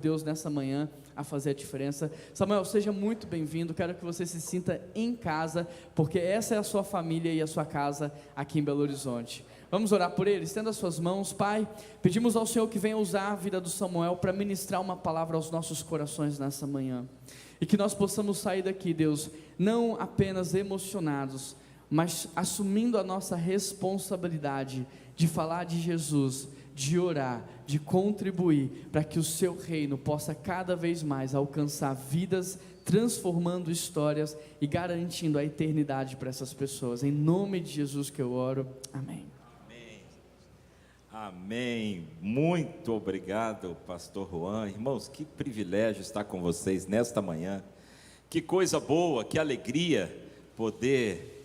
Deus nessa manhã a fazer a diferença. Samuel, seja muito bem-vindo, quero que você se sinta em casa, porque essa é a sua família e a sua casa aqui em Belo Horizonte. Vamos orar por ele? Estenda as suas mãos. Pai, pedimos ao Senhor que venha usar a vida do Samuel para ministrar uma palavra aos nossos corações nessa manhã, e que nós possamos sair daqui, Deus, não apenas emocionados, mas assumindo a nossa responsabilidade de falar de Jesus, de orar, de contribuir para que o seu reino possa cada vez mais alcançar vidas, transformando histórias e garantindo a eternidade para essas pessoas. Em nome de Jesus que eu oro, amém. Amém. Amém. Muito obrigado, pastor Juan. Irmãos, que privilégio estar com vocês nesta manhã. Que coisa boa, que alegria poder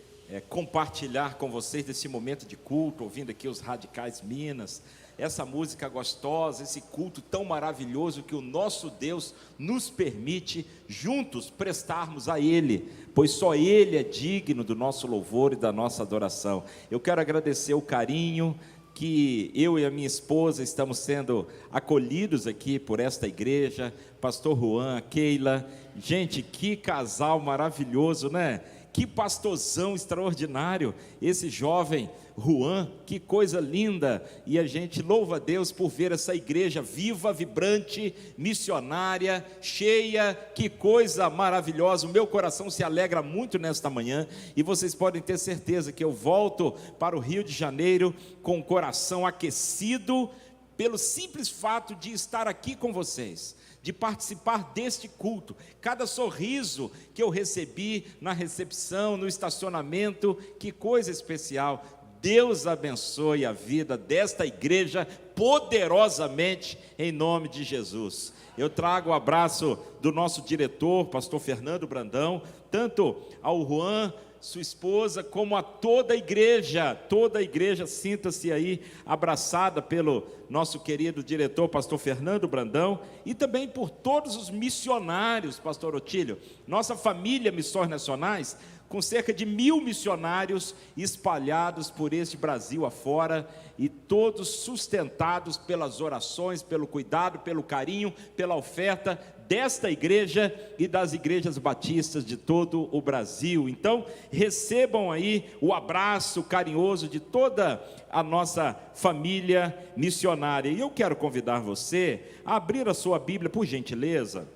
compartilhar com vocês desse momento de culto, ouvindo aqui os Radicais Minas, essa música gostosa, esse culto tão maravilhoso que o nosso Deus nos permite juntos prestarmos a Ele, pois só Ele é digno do nosso louvor e da nossa adoração. Eu quero agradecer o carinho que eu e a minha esposa estamos sendo acolhidos aqui por esta igreja, pastor Juan, Keila, gente, que casal maravilhoso, né? Que pastorzão extraordinário, esse jovem Juan, que coisa linda, e a gente louva a Deus por ver essa igreja viva, vibrante, missionária, cheia, que coisa maravilhosa. O meu coração se alegra muito nesta manhã, e vocês podem ter certeza que eu volto para o Rio de Janeiro com o coração aquecido, pelo simples fato de estar aqui com vocês, de participar deste culto. Cada sorriso que eu recebi na recepção, no estacionamento, que coisa especial. Deus abençoe a vida desta igreja poderosamente, em nome de Jesus. Eu trago o abraço do nosso diretor, pastor Fernando Brandão, tanto ao Juan, sua esposa, como a toda a igreja sinta-se aí abraçada pelo nosso querido diretor, pastor Fernando Brandão, e também por todos os missionários, pastor Otílio, nossa família Missões Nacionais, com cerca de 1000 missionários espalhados por este Brasil afora, e todos sustentados pelas orações, pelo cuidado, pelo carinho, pela oferta desta igreja e das igrejas batistas de todo o Brasil. Então, recebam aí o abraço carinhoso de toda a nossa família missionária. E eu quero convidar você a abrir a sua Bíblia, por gentileza,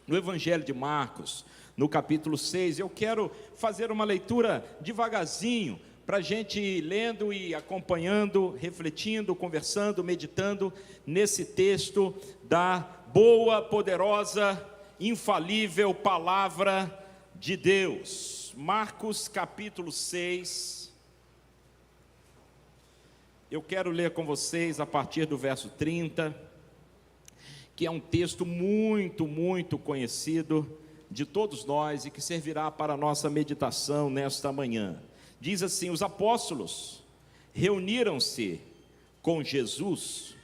no Evangelho de Marcos, no capítulo 6, eu quero fazer uma leitura devagarzinho, para a gente ir lendo e acompanhando, refletindo, conversando, meditando nesse texto da boa, poderosa, infalível palavra de Deus. Marcos capítulo 6, eu quero ler com vocês a partir do verso 30, que é um texto muito, muito conhecido de todos nós e que servirá para a nossa meditação nesta manhã. Diz assim: os apóstolos reuniram-se com Jesus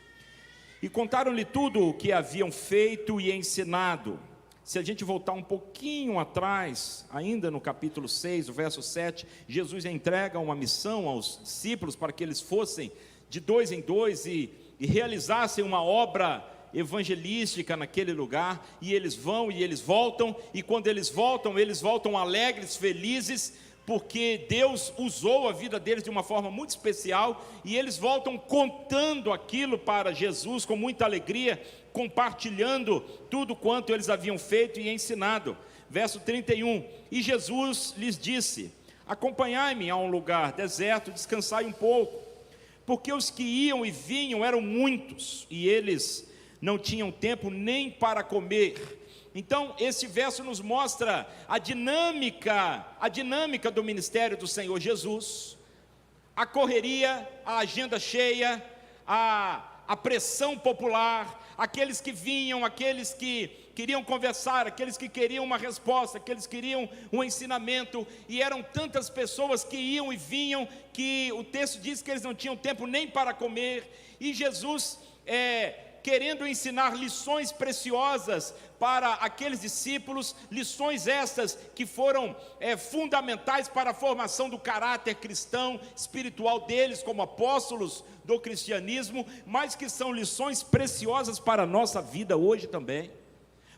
e contaram-lhe tudo o que haviam feito e ensinado. Se a gente voltar um pouquinho atrás, ainda no capítulo 6, o verso 7, Jesus entrega uma missão aos discípulos para que eles fossem de dois em dois e realizassem uma obra evangelística naquele lugar, e eles vão e eles voltam, e quando eles voltam alegres, felizes, porque Deus usou a vida deles de uma forma muito especial, e eles voltam contando aquilo para Jesus com muita alegria, compartilhando tudo quanto eles haviam feito e ensinado. Verso 31, e Jesus lhes disse: acompanhai-me a um lugar deserto, descansai um pouco, porque os que iam e vinham eram muitos, e eles não tinham tempo nem para comer. Então, esse verso nos mostra a dinâmica do ministério do Senhor Jesus, a correria, a agenda cheia, a pressão popular, aqueles que vinham, aqueles que queriam conversar, aqueles que queriam uma resposta, aqueles que queriam um ensinamento, e eram tantas pessoas que iam e vinham, que o texto diz que eles não tinham tempo nem para comer, e Jesus querendo ensinar lições preciosas para aqueles discípulos, lições estas que foram fundamentais para a formação do caráter cristão, espiritual deles, como apóstolos do cristianismo, mas que são lições preciosas para a nossa vida hoje também.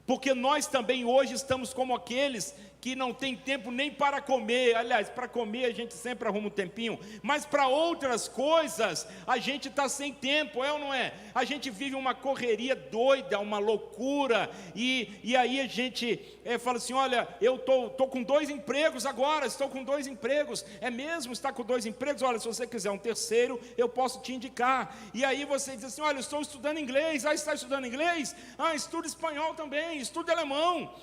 Porque nós também hoje estamos como aqueles que não tem tempo nem para comer. Aliás, para comer a gente sempre arruma um tempinho, mas para outras coisas a gente está sem tempo, é ou não é? A gente vive uma correria doida, uma loucura, e aí a gente fala assim, olha, eu estou com 2 empregos agora, estou com 2 empregos, é mesmo? Está com 2 empregos? Olha, se você quiser um terceiro, eu posso te indicar. E aí você diz assim, olha, eu estou estudando inglês. Ah, está estudando inglês? Ah, estuda espanhol também, estuda alemão.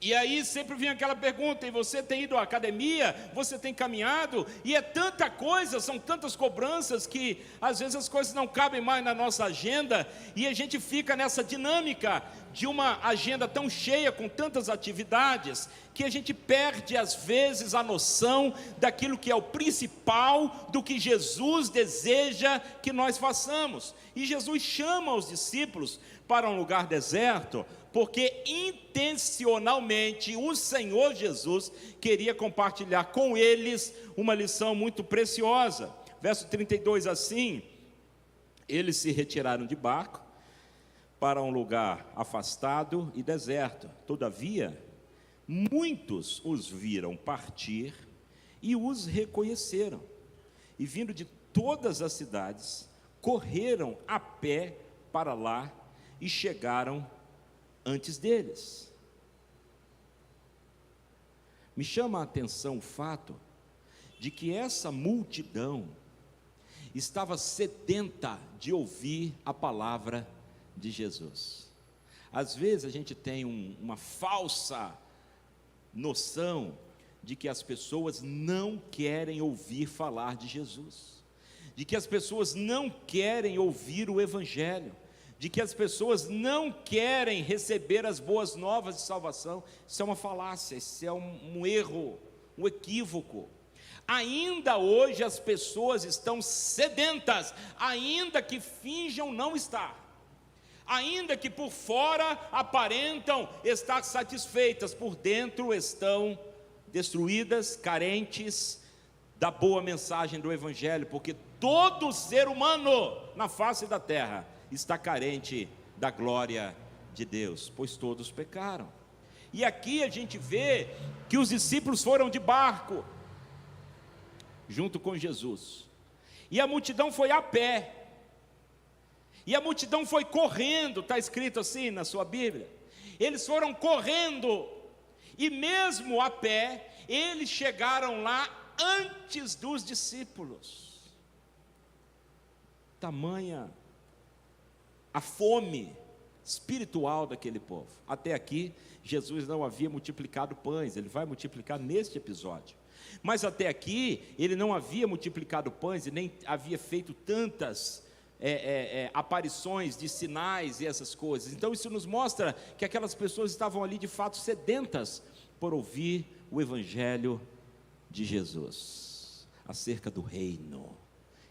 E aí sempre vinha aquela pergunta, e você tem ido à academia, você tem caminhado, e é tanta coisa, são tantas cobranças, que às vezes as coisas não cabem mais na nossa agenda, e a gente fica nessa dinâmica de uma agenda tão cheia, com tantas atividades, que a gente perde às vezes a noção daquilo que é o principal, do que Jesus deseja que nós façamos. E Jesus chama os discípulos para um lugar deserto, porque intencionalmente o Senhor Jesus queria compartilhar com eles uma lição muito preciosa. Verso 32 assim, eles se retiraram de barco para um lugar afastado e deserto. Todavia, muitos os viram partir e os reconheceram. E vindo de todas as cidades, correram a pé para lá e chegaram antes deles. Me chama a atenção o fato de que essa multidão estava sedenta de ouvir a palavra de Jesus. Às vezes a gente tem uma falsa noção de que as pessoas não querem ouvir falar de Jesus, de que as pessoas não querem ouvir o Evangelho, de que as pessoas não querem receber as boas novas de salvação. Isso é uma falácia, isso é um erro, um equívoco. Ainda hoje as pessoas estão sedentas, ainda que finjam não estar, ainda que por fora aparentam estar satisfeitas, por dentro estão destruídas, carentes da boa mensagem do Evangelho, porque todo ser humano na face da terra está carente da glória de Deus, pois todos pecaram. E aqui a gente vê que os discípulos foram de barco junto com Jesus, e a multidão foi a pé, e a multidão foi correndo, está escrito assim na sua Bíblia. Eles foram correndo, e mesmo a pé, eles chegaram lá antes dos discípulos. Tamanha a fome espiritual daquele povo. Até aqui, Jesus não havia multiplicado pães, ele vai multiplicar neste episódio. Mas até aqui, ele não havia multiplicado pães e nem havia feito tantas aparições de sinais e essas coisas. Então isso nos mostra que aquelas pessoas estavam ali de fato sedentas por ouvir o Evangelho de Jesus, acerca do reino.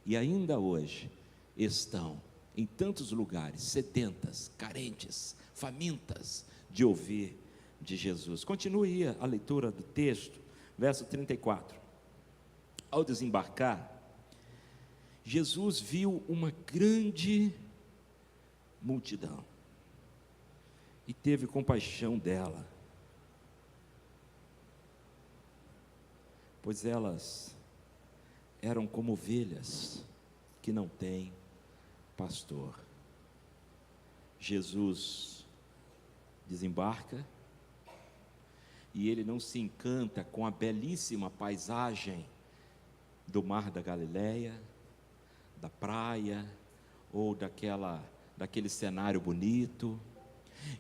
E ainda hoje estão em tantos lugares, sedentas, carentes, famintas de ouvir de Jesus. Continue a leitura do texto, verso 34. Ao desembarcar, Jesus viu uma grande multidão e teve compaixão dela, pois elas eram como ovelhas que não têm pastor. Jesus desembarca e ele não se encanta com a belíssima paisagem do mar da Galileia, da praia, ou daquele cenário bonito.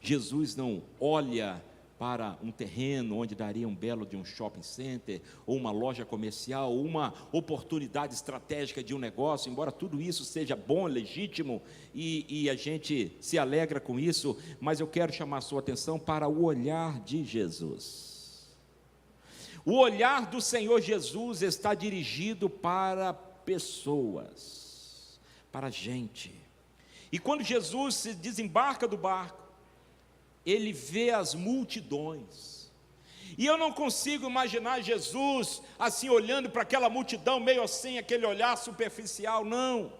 Jesus não olha para um terreno onde daria um belo de um shopping center, ou uma loja comercial, ou uma oportunidade estratégica de um negócio, embora tudo isso seja bom, legítimo, e a gente se alegra com isso, mas eu quero chamar a sua atenção para o olhar de Jesus. O olhar do Senhor Jesus está dirigido para pessoas, para gente. E quando Jesus se desembarca do barco, ele vê as multidões, e eu não consigo imaginar Jesus assim olhando para aquela multidão, meio assim, aquele olhar superficial, não.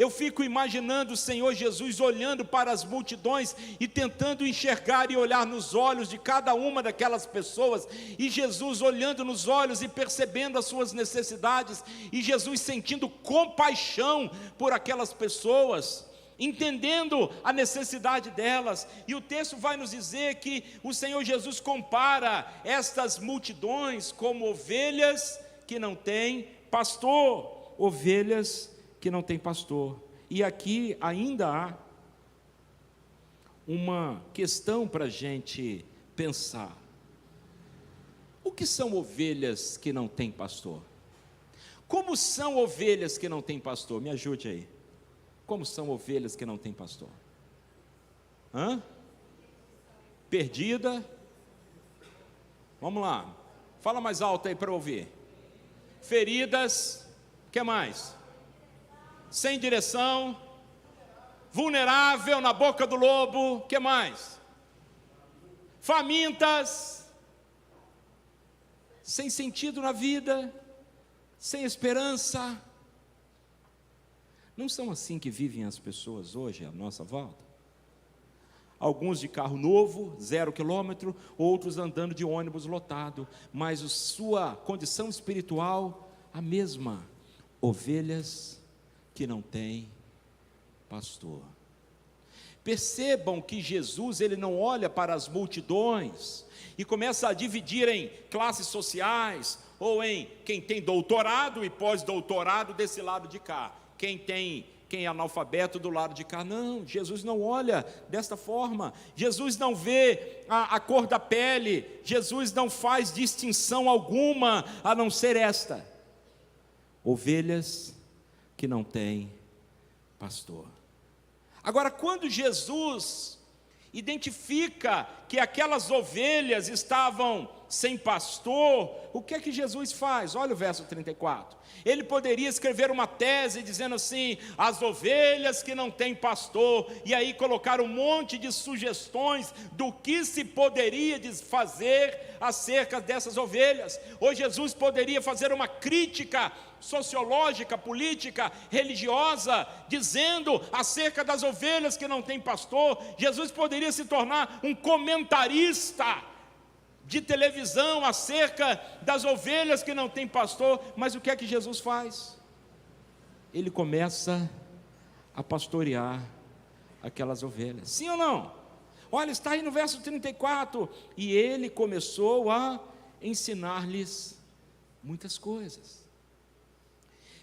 Eu fico imaginando o Senhor Jesus olhando para as multidões e tentando enxergar e olhar nos olhos de cada uma daquelas pessoas, e Jesus olhando nos olhos e percebendo as suas necessidades, e Jesus sentindo compaixão por aquelas pessoas, entendendo a necessidade delas. E o texto vai nos dizer que o Senhor Jesus compara estas multidões como ovelhas que não têm pastor, ovelhas que não têm pastor. E aqui ainda há uma questão para a gente pensar: o que são ovelhas que não têm pastor? Como são ovelhas que não têm pastor? Me ajude aí. Como são ovelhas que não têm pastor? Perdida. Vamos lá. Fala mais alto aí para ouvir. Feridas. O que mais? Sem direção. Vulnerável, na boca do lobo. O que mais? Famintas. Sem sentido na vida. Sem esperança. Não são assim que vivem as pessoas hoje à nossa volta? Alguns de carro novo, 0 quilômetro, outros andando de ônibus lotado, mas a sua condição espiritual, a mesma. Ovelhas que não têm pastor. Percebam que Jesus, ele não olha para as multidões e começa a dividir em classes sociais, ou em quem tem doutorado e pós-doutorado desse lado de cá, quem é analfabeto do lado de cá. Não, Jesus não olha desta forma. Jesus não vê a cor da pele. Jesus não faz distinção alguma, a não ser esta: ovelhas que não têm pastor. Agora, quando Jesus identifica que aquelas ovelhas estavam sem pastor, o que é que Jesus faz? Olha o verso 34. Ele poderia escrever uma tese dizendo assim: as ovelhas que não têm pastor, e aí colocar um monte de sugestões do que se poderia fazer acerca dessas ovelhas. Ou Jesus poderia fazer uma crítica sociológica, política, religiosa, dizendo acerca das ovelhas que não têm pastor. Jesus poderia se tornar um comentarista de televisão acerca das ovelhas que não têm pastor. Mas o que é que Jesus faz? Ele começa a pastorear aquelas ovelhas. Sim ou não? Olha, está aí no verso 34. E ele começou a ensinar-lhes muitas coisas.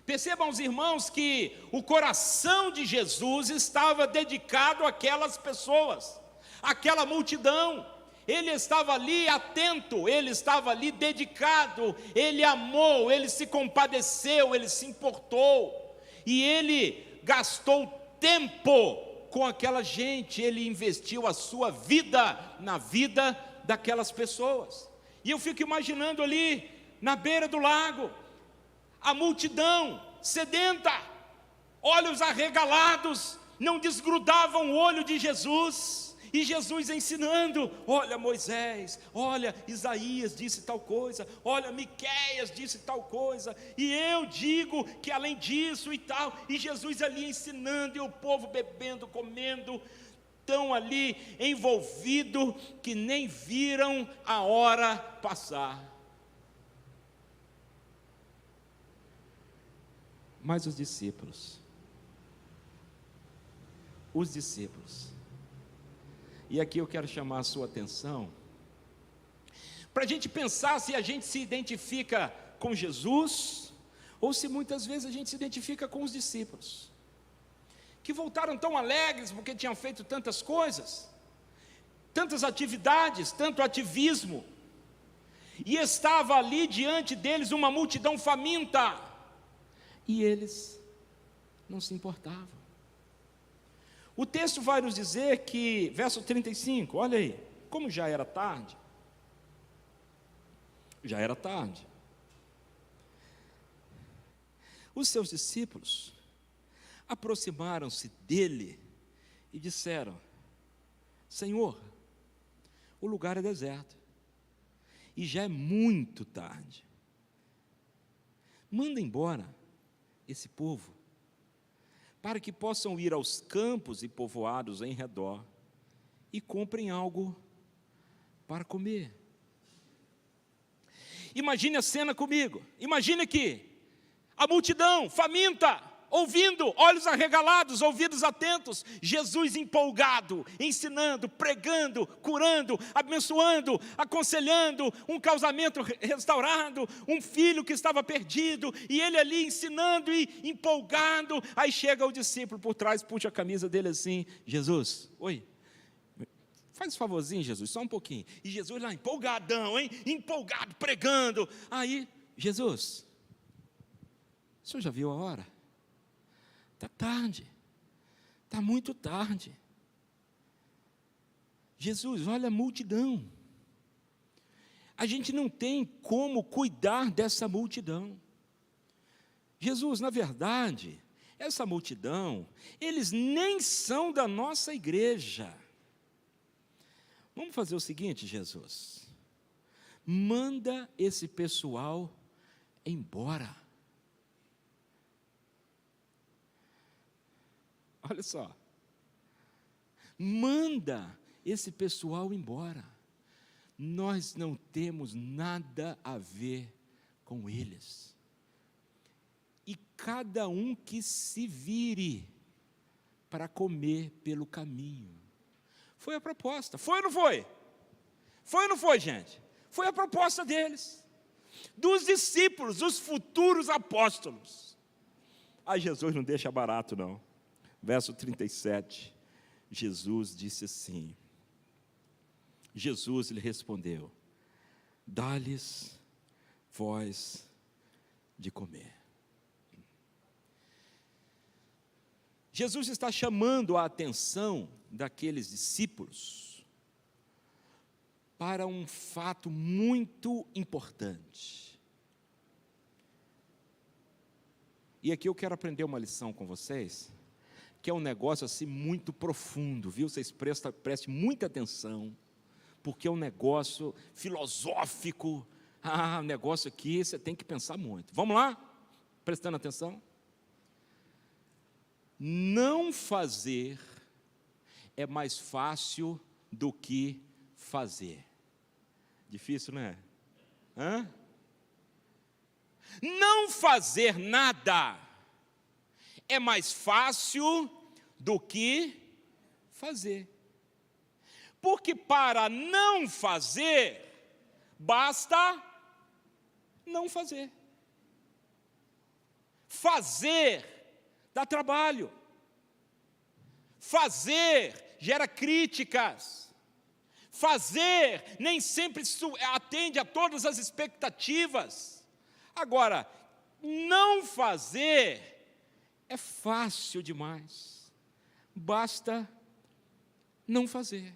Percebam, os irmãos, que o coração de Jesus estava dedicado àquelas pessoas, àquela multidão. Ele estava ali atento, ele estava ali dedicado, ele amou, ele se compadeceu, ele se importou, e ele gastou tempo com aquela gente, ele investiu a sua vida na vida daquelas pessoas. E eu fico imaginando ali, na beira do lago, a multidão sedenta, olhos arregalados, não desgrudavam o olho de Jesus. E Jesus ensinando: olha Moisés, olha Isaías disse tal coisa, olha Miqueias disse tal coisa, e eu digo que além disso e tal. E Jesus ali ensinando, e o povo bebendo, comendo, tão ali envolvido que nem viram a hora passar. Mas os discípulos, e aqui eu quero chamar a sua atenção, para a gente pensar se a gente se identifica com Jesus, ou se muitas vezes a gente se identifica com os discípulos, que voltaram tão alegres porque tinham feito tantas coisas, tantas atividades, tanto ativismo, e estava ali diante deles uma multidão faminta, e eles não se importavam. O texto vai nos dizer que, verso 35, olha aí, como já era tarde, os seus discípulos aproximaram-se dele e disseram: Senhor, o lugar é deserto, e já é muito tarde, manda embora esse povo, para que possam ir aos campos e povoados em redor e comprem algo para comer. Imagine a cena comigo. Imagine que a multidão faminta, ouvindo, olhos arregalados, ouvidos atentos, Jesus empolgado, ensinando, pregando, curando, abençoando, aconselhando, um casamento restaurado, um filho que estava perdido, e ele ali ensinando e empolgado. Aí chega o discípulo por trás, puxa a camisa dele assim: Jesus, oi, faz um favorzinho, Jesus, só um pouquinho. E Jesus lá empolgadão, hein? Empolgado, pregando. Aí, Jesus, o senhor já viu a hora? Está tarde, está muito tarde. Jesus, olha a multidão. A gente não tem como cuidar dessa multidão. Jesus, na verdade, essa multidão, eles nem são da nossa igreja. Vamos fazer o seguinte, Jesus, manda esse pessoal embora. Olha só, manda esse pessoal embora. Nós não temos nada a ver com eles. E cada um que se vire para comer pelo caminho. Foi a proposta, foi ou não foi? Foi ou não foi, gente? Foi a proposta deles, dos discípulos, os futuros apóstolos. Aí Jesus não deixa barato não. Verso 37, Jesus disse assim, Jesus lhe respondeu: dá-lhes vós de comer. Jesus está chamando a atenção daqueles discípulos para um fato muito importante. E aqui eu quero aprender uma lição com vocês, que é um negócio assim muito profundo, viu? Vocês prestem muita atenção, porque é um negócio filosófico. Um negócio aqui você tem que pensar muito. Vamos lá? Prestando atenção? Não fazer é mais fácil do que fazer. Difícil, não é? Não fazer nada é mais fácil do que fazer. Porque para não fazer, basta não fazer. Fazer dá trabalho. Fazer gera críticas. Fazer nem sempre atende a todas as expectativas. Agora, não fazer é fácil demais. Basta não fazer.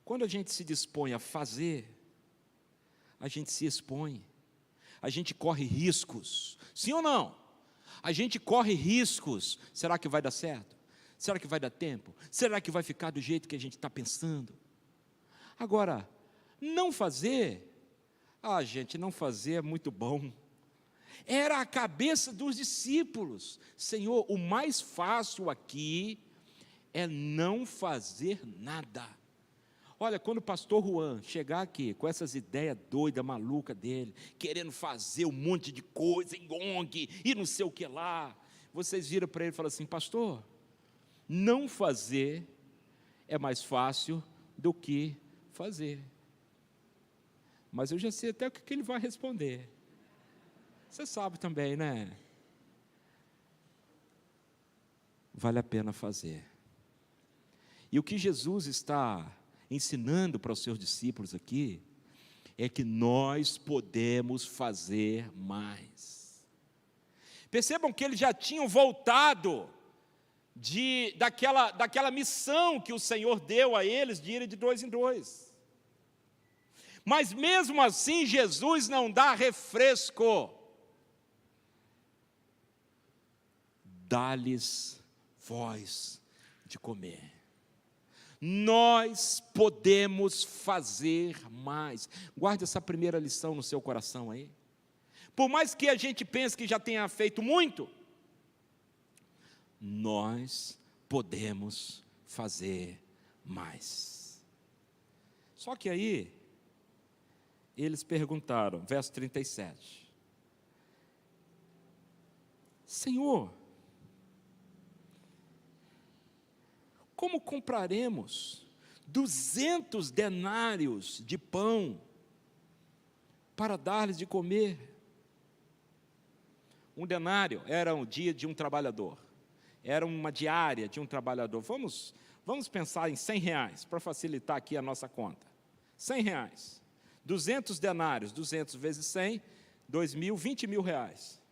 Quando a gente se dispõe a fazer, a gente se expõe, a gente corre riscos. Sim ou não? A gente corre riscos. Será que vai dar certo? Será que vai dar tempo? Será que vai ficar do jeito que a gente está pensando? Agora, não fazer, gente, não fazer é muito bom. Era a cabeça dos discípulos. Senhor, o mais fácil aqui é não fazer nada. Olha, quando o pastor Juan chegar aqui com essas ideias doidas, malucas dele, querendo fazer um monte de coisa em ONG e não sei o que lá, vocês viram para ele e falam assim: pastor, não fazer é mais fácil do que fazer. Mas eu já sei até o que ele vai responder. Você sabe também, né? Vale a pena fazer. E o que Jesus está ensinando para os seus discípulos aqui é que nós podemos fazer mais. Percebam que eles já tinham voltado daquela missão que o Senhor deu a eles de ir de 2 em 2. Mas mesmo assim Jesus não dá refresco. Dá-lhes voz de comer. Nós podemos fazer mais. Guarde essa primeira lição no seu coração aí. Por mais que a gente pense que já tenha feito muito, nós podemos fazer mais. Só que aí, eles perguntaram, verso 37, Senhor, como compraremos 200 denários de pão para dar-lhes de comer? Um denário era um dia de um trabalhador, era uma diária de um trabalhador. Vamos pensar em R$100, para facilitar aqui a nossa conta. R$100, 200 denários, 200 vezes 100, 2.000, 20 mil reais.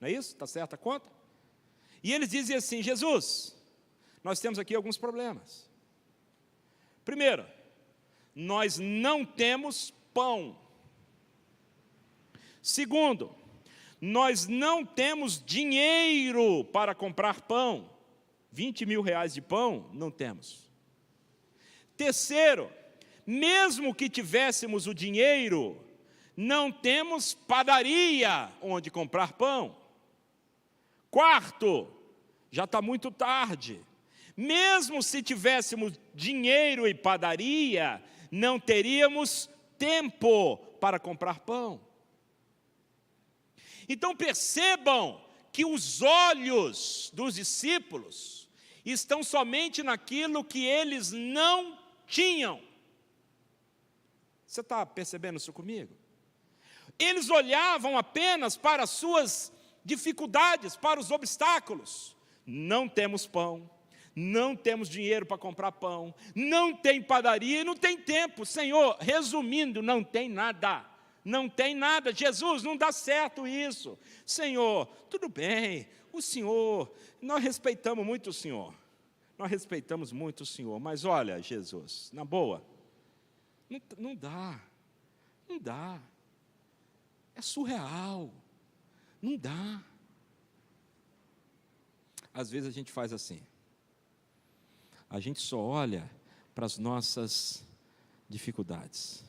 Não é isso? Está certa a conta? E eles dizem assim, Jesus, nós temos aqui alguns problemas. Primeiro, nós não temos pão. Segundo, nós não temos dinheiro para comprar pão. 20 mil reais de pão, não temos. Terceiro, mesmo que tivéssemos o dinheiro, não temos padaria onde comprar pão. Quarto, já está muito tarde. Mesmo se tivéssemos dinheiro e padaria, não teríamos tempo para comprar pão. Então percebam que os olhos dos discípulos estão somente naquilo que eles não tinham. Você está percebendo isso comigo? Eles olhavam apenas para as suas dificuldades, para os obstáculos. Não temos pão, não temos dinheiro para comprar pão, não tem padaria e não tem tempo. Senhor, resumindo, não tem nada. Não tem nada. Jesus, não dá certo isso. Senhor, tudo bem, o Senhor, nós respeitamos muito o Senhor. Nós respeitamos muito o Senhor, mas olha, Jesus, na boa, não dá. É surreal. Não dá. Às vezes a gente faz assim. A gente só olha para as nossas dificuldades,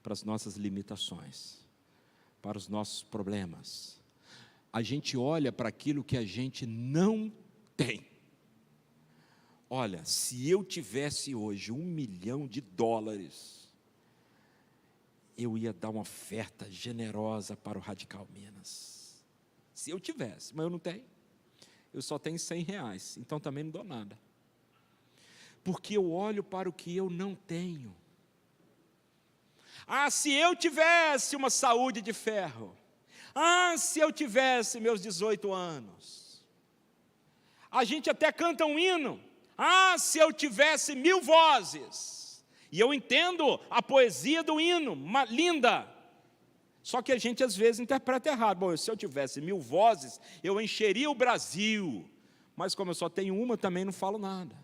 para as nossas limitações, para os nossos problemas. A gente olha para aquilo que a gente não tem. Olha, se eu tivesse hoje $1 milhão, eu ia dar uma oferta generosa para o Radical Minas. Se eu tivesse, mas eu não tenho. Eu só tenho R$100, então também não dou nada. Porque eu olho para o que eu não tenho. Ah, se eu tivesse uma saúde de ferro. Ah, se eu tivesse meus 18 anos. A gente até canta um hino. Ah, se eu tivesse 1000 vozes. E eu entendo a poesia do hino, linda. Só que a gente às vezes interpreta errado. Bom, se eu tivesse 1000 vozes, eu encheria o Brasil. Mas como eu só tenho uma, também não falo nada.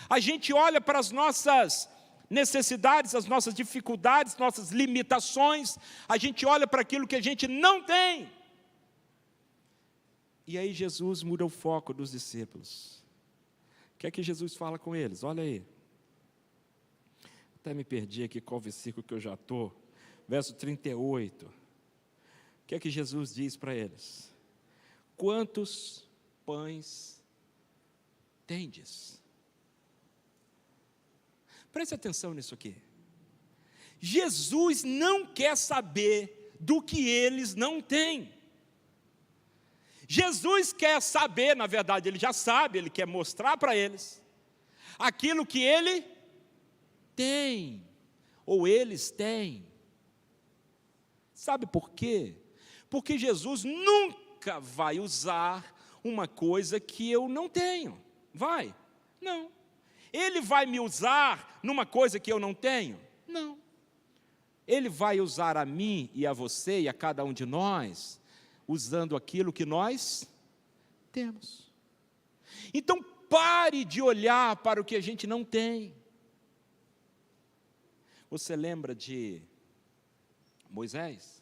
A gente olha para as nossas necessidades, as nossas dificuldades, nossas limitações, a gente olha para aquilo que a gente não tem. E aí Jesus muda o foco dos discípulos. O que é que Jesus fala com eles? Olha aí. Até me perdi aqui qual versículo que eu já estou. Verso 38. O que é que Jesus diz para eles? Quantos pães tendes? Preste atenção nisso aqui. Jesus não quer saber do que eles não têm. Jesus quer saber, na verdade, ele já sabe, ele quer mostrar para eles aquilo que ele tem, ou eles têm. Sabe por quê? Porque Jesus nunca vai usar uma coisa que eu não tenho. Vai? Não. Ele vai me usar numa coisa que eu não tenho? Não. Ele vai usar a mim e a você e a cada um de nós, usando aquilo que nós temos. Então pare de olhar para o que a gente não tem. Você lembra de Moisés?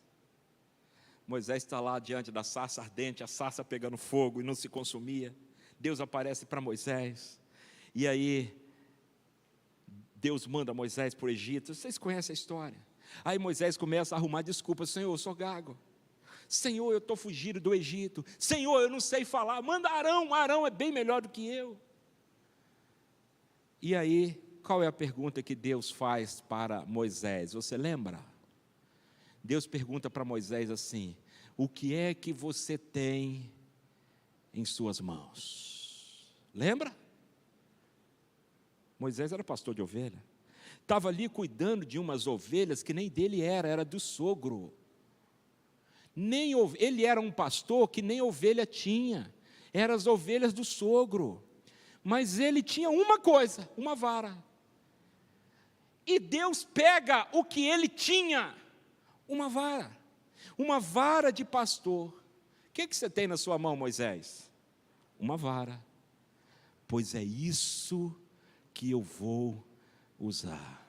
Moisés está lá diante da sarça ardente, a sarça pegando fogo e não se consumia. Deus aparece para Moisés. E aí, Deus manda Moisés para o Egito. Vocês conhecem a história. Aí Moisés começa a arrumar desculpas. Senhor, eu sou gago. Senhor, eu estou fugindo do Egito. Senhor, eu não sei falar. Manda Arão, Arão é bem melhor do que eu. E aí, qual é a pergunta que Deus faz para Moisés? Você lembra? Deus pergunta para Moisés assim: o que é que você tem em suas mãos? Lembra? Moisés era pastor de ovelha. Estava ali cuidando de umas ovelhas que nem dele era do sogro. Ele era um pastor que nem ovelha tinha. Eram as ovelhas do sogro. Mas ele tinha uma coisa, uma vara. E Deus pega o que ele tinha, uma vara de pastor. O que você tem na sua mão, Moisés? Uma vara. Pois é isso que eu vou usar.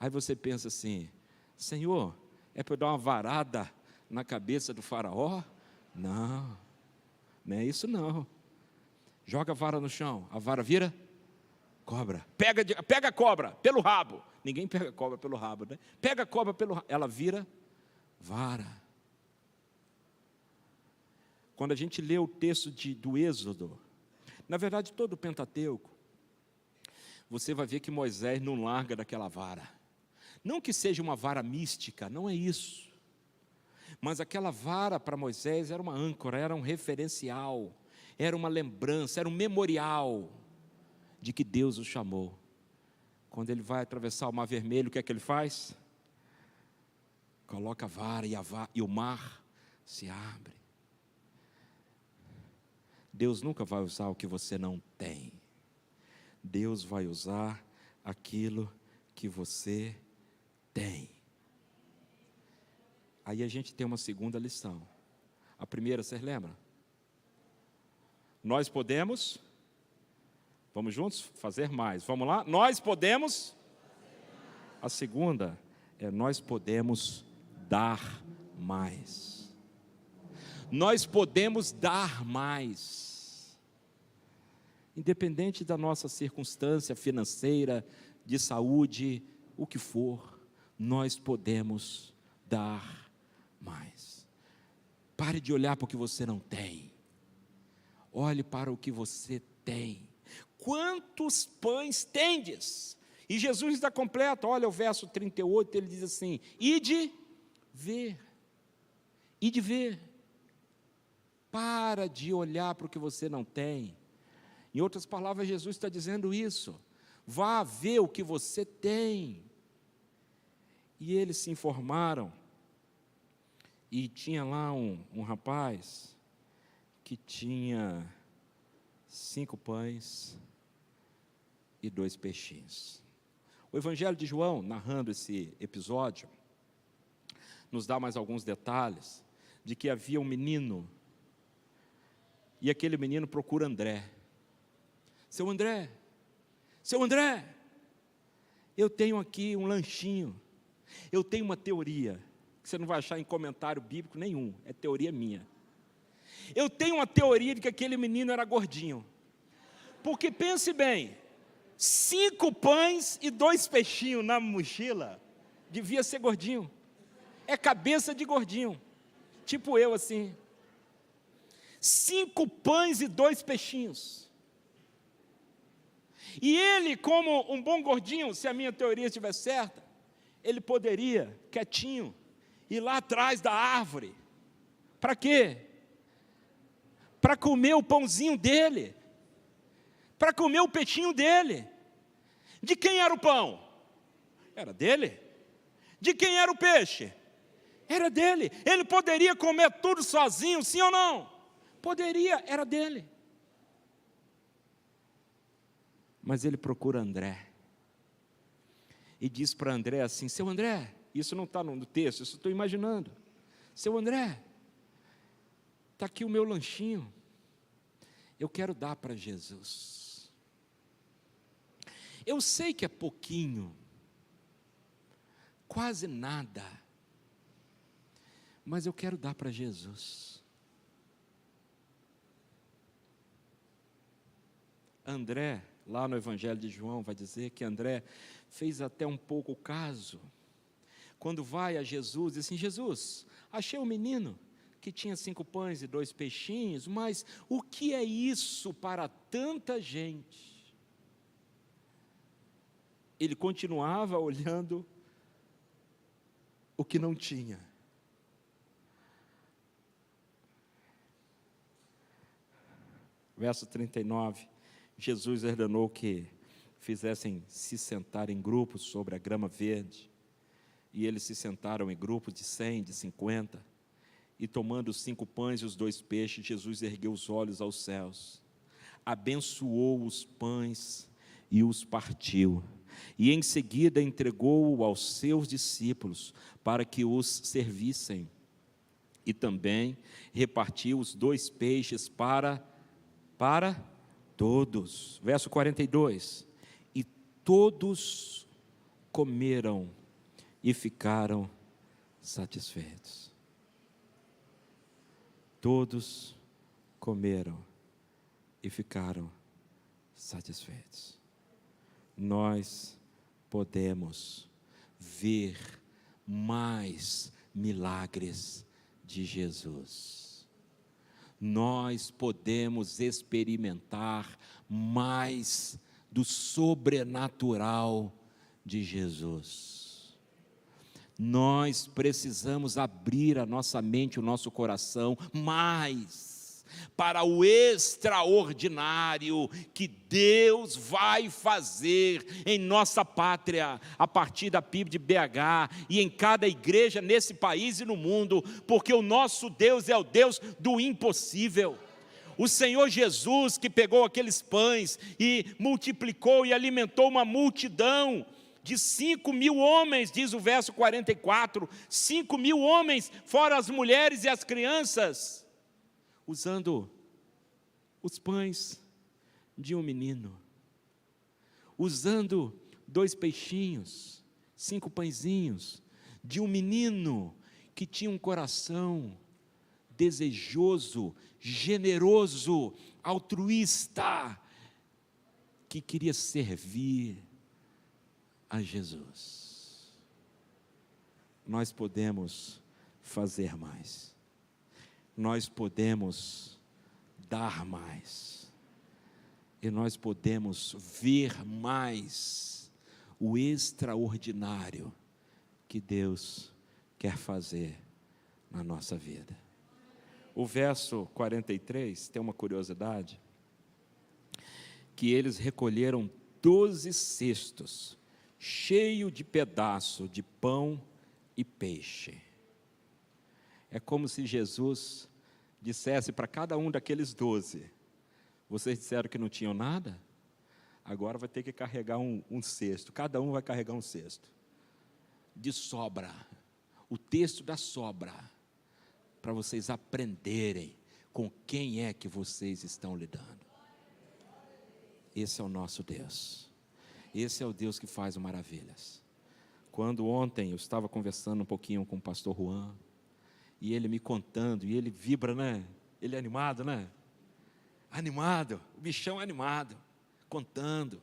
Aí você pensa assim: Senhor, é para eu dar uma varada na cabeça do faraó? Não, não é isso não. Joga a vara no chão, a vara vira cobra. Pega a cobra pelo rabo. Ninguém pega a cobra pelo rabo, né? Pega a cobra pelo rabo, ela vira vara. Quando a gente lê o texto do Êxodo, na verdade todo o Pentateuco, você vai ver que Moisés não larga daquela vara. Não que seja uma vara mística, não é isso. Mas aquela vara para Moisés era uma âncora, era um referencial, era uma lembrança, era um memorial de que Deus o chamou. Quando ele vai atravessar o Mar Vermelho, o que é que ele faz? Coloca a vara e o mar se abre. Deus nunca vai usar o que você não tem. Deus vai usar aquilo que você tem. Aí a gente tem uma segunda lição. A primeira, vocês lembram? Nós podemos, vamos juntos fazer mais. Vamos lá? Nós podemos. A segunda é: nós podemos dar mais. Nós podemos dar mais. Independente da nossa circunstância financeira, de saúde, o que for, nós podemos dar mais. Pare de olhar para o que você não tem. Olhe para o que você tem. Quantos pães tendes? E Jesus está completo. Olha o verso 38, ele diz assim: ide ver. Ide ver. Para de olhar para o que você não tem. Em outras palavras, Jesus está dizendo isso. Vá ver o que você tem. E eles se informaram. E tinha lá um rapaz que tinha 5 pães e 2 peixinhos. O Evangelho de João, narrando esse episódio, nos dá mais alguns detalhes de que havia um menino, e aquele menino procura André. Seu André, eu tenho aqui um lanchinho, eu tenho uma teoria, que você não vai achar em comentário bíblico nenhum, é teoria minha. Eu tenho uma teoria de que aquele menino era gordinho, porque pense bem, 5 pães e 2 peixinhos na mochila, devia ser gordinho, é cabeça de gordinho, tipo eu assim, 5 pães e 2 peixinhos, e ele, como um bom gordinho, se a minha teoria estiver certa, ele poderia, quietinho, ir lá atrás da árvore, para quê? Para comer o pãozinho dele, para comer o peixinho dele. De quem era o pão? Era dele. De quem era o peixe? Era dele. Ele poderia comer tudo sozinho, sim ou não? Poderia, era dele. Mas ele procura André. E diz para André assim: seu André, isso não está no texto, isso estou imaginando. Seu André, está aqui o meu lanchinho. Eu quero dar para Jesus. Eu sei que é pouquinho, quase nada, mas eu quero dar para Jesus. André, lá no Evangelho de João, vai dizer que André fez até um pouco caso, quando vai a Jesus, diz assim: Jesus, achei um menino que tinha 5 pães e 2 peixinhos, mas o que é isso para tanta gente? Ele continuava olhando o que não tinha. Verso 39, Jesus ordenou que fizessem se sentar em grupos sobre a grama verde, e eles se sentaram em grupos de 100, de 50, e tomando os 5 pães e os 2 peixes, Jesus ergueu os olhos aos céus, abençoou os pães e os partiu, e em seguida entregou-o aos seus discípulos para que os servissem, e também repartiu os 2 peixes para todos. Verso 42, e todos comeram e ficaram satisfeitos. Todos comeram e ficaram satisfeitos. Nós podemos ver mais milagres de Jesus. Nós podemos experimentar mais do sobrenatural de Jesus. Nós precisamos abrir a nossa mente, o nosso coração, mais para o extraordinário que Deus vai fazer em nossa pátria, a partir da PIB de BH e em cada igreja nesse país e no mundo, porque o nosso Deus é o Deus do impossível. O Senhor Jesus, que pegou aqueles pães e multiplicou e alimentou uma multidão de 5.000 homens, diz o verso 44, 5.000 homens, fora as mulheres e as crianças, usando os pães de um menino, usando 2 peixinhos, 5 pãezinhos, de um menino que tinha um coração desejoso, generoso, altruísta, que queria servir a Jesus. Nós podemos fazer mais, nós podemos dar mais, e nós podemos ver mais o extraordinário que Deus quer fazer na nossa vida. O verso 43 tem uma curiosidade, que eles recolheram 12 cestos, cheio de pedaço de pão e peixe. É como se Jesus dissesse para cada um daqueles 12, vocês disseram que não tinham nada? Agora vai ter que carregar um cesto, cada um vai carregar um cesto, de sobra, o texto da sobra, para vocês aprenderem com quem é que vocês estão lidando. Esse é o nosso Deus. Esse é o Deus que faz maravilhas. Quando ontem eu estava conversando um pouquinho com o pastor Juan, e ele me contando, e ele vibra, né? Ele é animado, né? Animado, o bichão é animado, contando,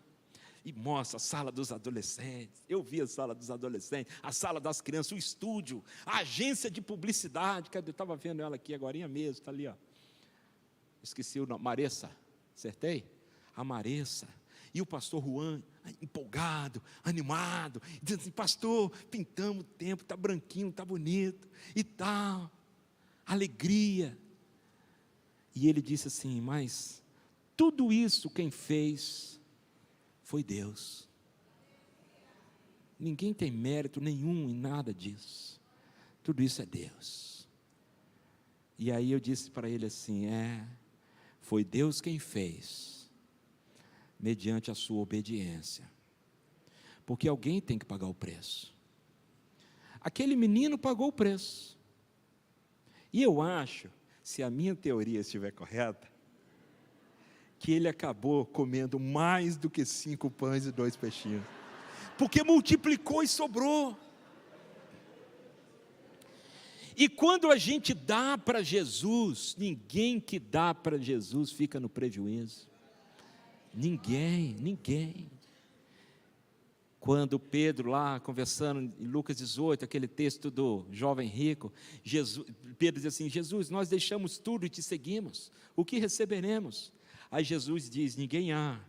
e mostra a sala dos adolescentes. Eu vi a sala dos adolescentes, a sala das crianças, o estúdio, a agência de publicidade. Eu estava vendo ela aqui agorinha mesmo, está ali, ó. Esqueci o nome, Maressa, acertei? A Maressa. E o pastor Juan, empolgado, animado, dizendo assim: pastor, pintamos o tempo, está branquinho, está bonito, e tal, alegria. E ele disse assim: mas tudo isso quem fez foi Deus. Ninguém tem mérito nenhum em nada disso, tudo isso é Deus. E aí eu disse para ele assim: foi Deus quem fez, mediante a sua obediência, porque alguém tem que pagar o preço. Aquele menino pagou o preço, e eu acho, se a minha teoria estiver correta, que ele acabou comendo mais do que 5 pães e 2 peixinhos, porque multiplicou e sobrou. E quando a gente dá para Jesus, ninguém que dá para Jesus fica no prejuízo. Ninguém. Quando Pedro lá conversando em Lucas 18, aquele texto do jovem rico, Pedro diz assim: Jesus, nós deixamos tudo e te seguimos, o que receberemos? Aí Jesus diz: ninguém há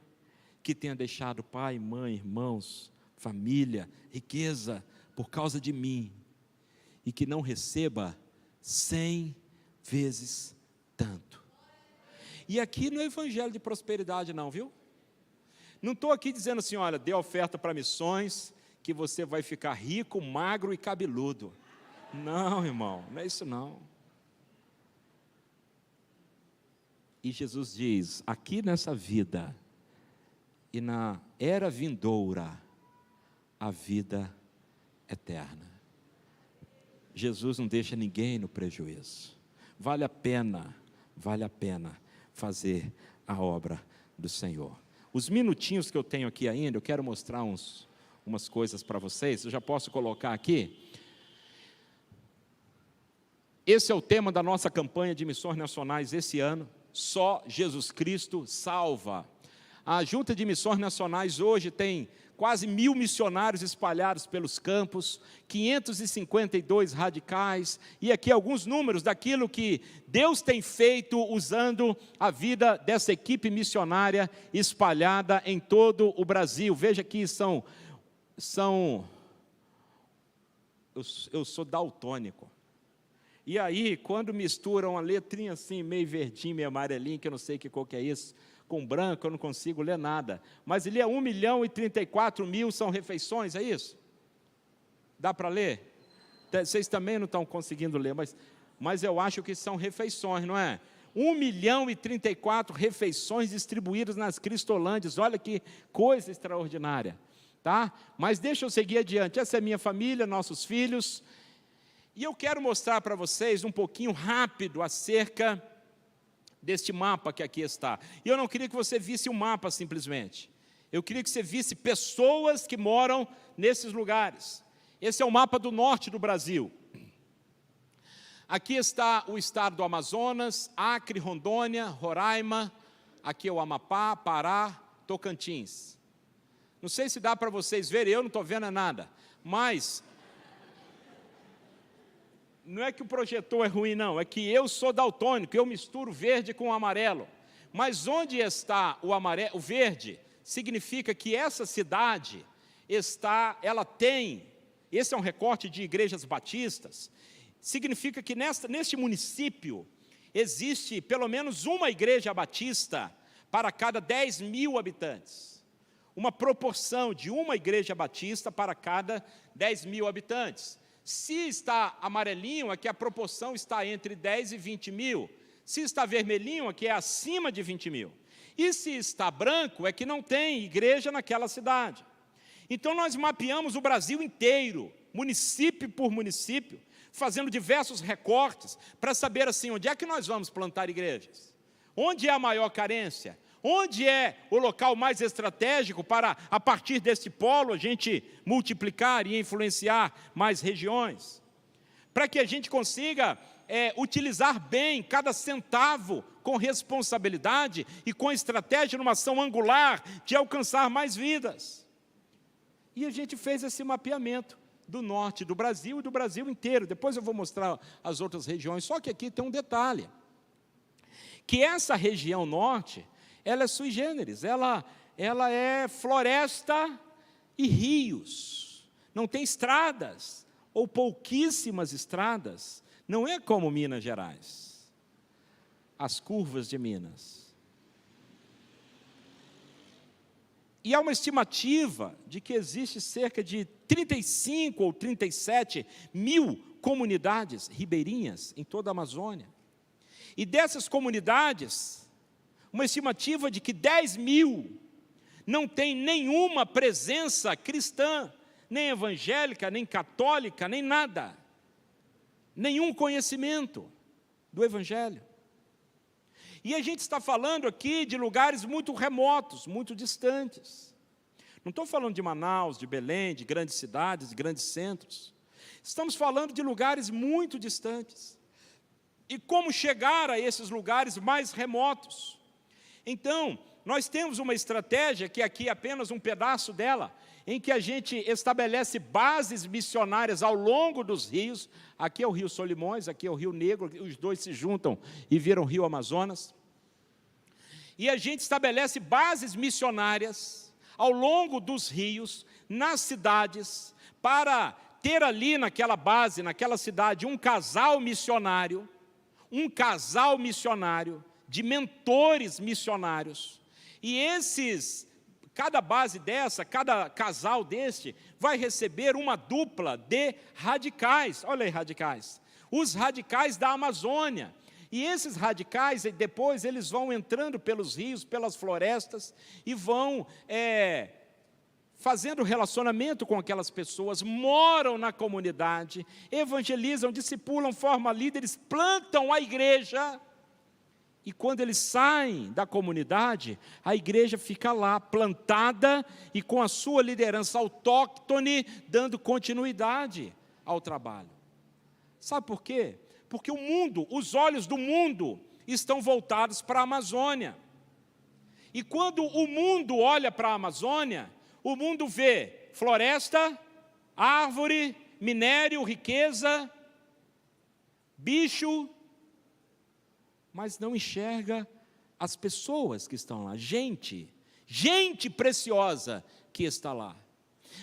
que tenha deixado pai, mãe, irmãos, família, riqueza, por causa de mim, e que não receba 100 vezes tanto. E aqui não é evangelho de prosperidade não, viu? Não estou aqui dizendo assim, olha, dê oferta para missões, que você vai ficar rico, magro e cabeludo. Não, irmão, não é isso não. E Jesus diz, aqui nessa vida, e na era vindoura, a vida eterna. Jesus não deixa ninguém no prejuízo. Vale a pena fazer a obra do Senhor. Os minutinhos que eu tenho aqui ainda, eu quero mostrar umas coisas para vocês. Eu já posso colocar aqui. Esse é o tema da nossa campanha de missões nacionais esse ano. Só Jesus Cristo salva. A Junta de Missões Nacionais hoje tem quase 1.000 missionários espalhados pelos campos, 552 radicais, e aqui alguns números daquilo que Deus tem feito usando a vida dessa equipe missionária espalhada em todo o Brasil. Veja que eu sou daltônico. E aí, quando misturam uma letrinha assim, meio verdinho, meio amarelinho, que eu não sei que cor que é isso, com branco eu não consigo ler nada, mas ele é 1.034.000 são refeições, é isso? Dá para ler? Vocês também não estão conseguindo ler, mas eu acho que são refeições, não é? 1.034 refeições distribuídas nas Cristolândias, olha que coisa extraordinária, tá? Mas deixa eu seguir adiante, essa é minha família, nossos filhos, e eu quero mostrar para vocês um pouquinho rápido acerca deste mapa que aqui está. E eu não queria que você visse um mapa simplesmente. Eu queria que você visse pessoas que moram nesses lugares. Esse é o mapa do norte do Brasil. Aqui está o estado do Amazonas, Acre, Rondônia, Roraima. Aqui é o Amapá, Pará, Tocantins. Não sei se dá para vocês verem, eu não estou vendo nada. Mas não é que o projetor é ruim, não, é que eu sou daltônico, eu misturo verde com amarelo. Mas onde está o verde, significa que essa cidade ela tem, esse é um recorte de igrejas batistas, significa que neste município existe pelo menos uma igreja batista para cada 10.000 habitantes. Uma proporção de uma igreja batista para cada 10.000 habitantes. Se está amarelinho, é que a proporção está entre 10 e 20 mil. Se está vermelhinho, é que é acima de 20 mil. E se está branco, é que não tem igreja naquela cidade. Então nós mapeamos o Brasil inteiro, município por município, fazendo diversos recortes, para saber assim, onde é que nós vamos plantar igrejas? Onde é a maior carência? Onde é o local mais estratégico para, a partir desse polo, a gente multiplicar e influenciar mais regiões? Para que a gente consiga utilizar bem cada centavo com responsabilidade e com estratégia numa ação angular de alcançar mais vidas. E a gente fez esse mapeamento do norte do Brasil e do Brasil inteiro. Depois eu vou mostrar as outras regiões, só que aqui tem um detalhe, que essa região norte, ela é sui generis, ela é floresta e rios, não tem estradas, ou pouquíssimas estradas, não é como Minas Gerais, as curvas de Minas. E há uma estimativa de que existe cerca de 35 ou 37 mil comunidades ribeirinhas em toda a Amazônia. E dessas comunidades, uma estimativa de que 10.000 não tem nenhuma presença cristã, nem evangélica, nem católica, nem nada. Nenhum conhecimento do Evangelho. E a gente está falando aqui de lugares muito remotos, muito distantes. Não estou falando de Manaus, de Belém, de grandes cidades, de grandes centros. Estamos falando de lugares muito distantes. E como chegar a esses lugares mais remotos? Então, nós temos uma estratégia, que aqui é apenas um pedaço dela, em que a gente estabelece bases missionárias ao longo dos rios. Aqui é o Rio Solimões, aqui é o Rio Negro, os dois se juntam e viram o Rio Amazonas. E a gente estabelece bases missionárias ao longo dos rios, nas cidades, para ter ali naquela base, naquela cidade, um casal missionário de mentores missionários. E cada base dessa, cada casal deste, vai receber uma dupla de radicais. Olha aí, radicais. Os radicais da Amazônia. E esses radicais, depois, eles vão entrando pelos rios, pelas florestas, e vão fazendo relacionamento com aquelas pessoas, moram na comunidade, evangelizam, discipulam, formam líderes, plantam a igreja. E quando eles saem da comunidade, a igreja fica lá, plantada e com a sua liderança autóctone, dando continuidade ao trabalho. Sabe por quê? Porque o mundo, os olhos do mundo estão voltados para a Amazônia. E quando o mundo olha para a Amazônia, o mundo vê floresta, árvore, minério, riqueza, bicho, mas não enxerga as pessoas que estão lá, gente preciosa que está lá.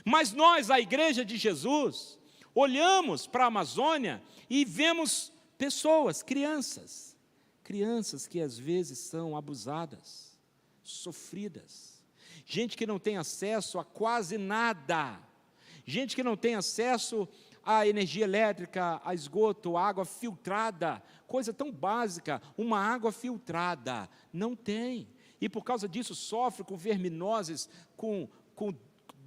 Mas nós, a Igreja de Jesus, olhamos para a Amazônia e vemos pessoas, crianças que às vezes são abusadas, sofridas, gente que não tem acesso a quase nada, gente que não tem acesso a energia elétrica, a esgoto, a água filtrada, coisa tão básica, uma água filtrada, não tem. E por causa disso sofre com verminoses, com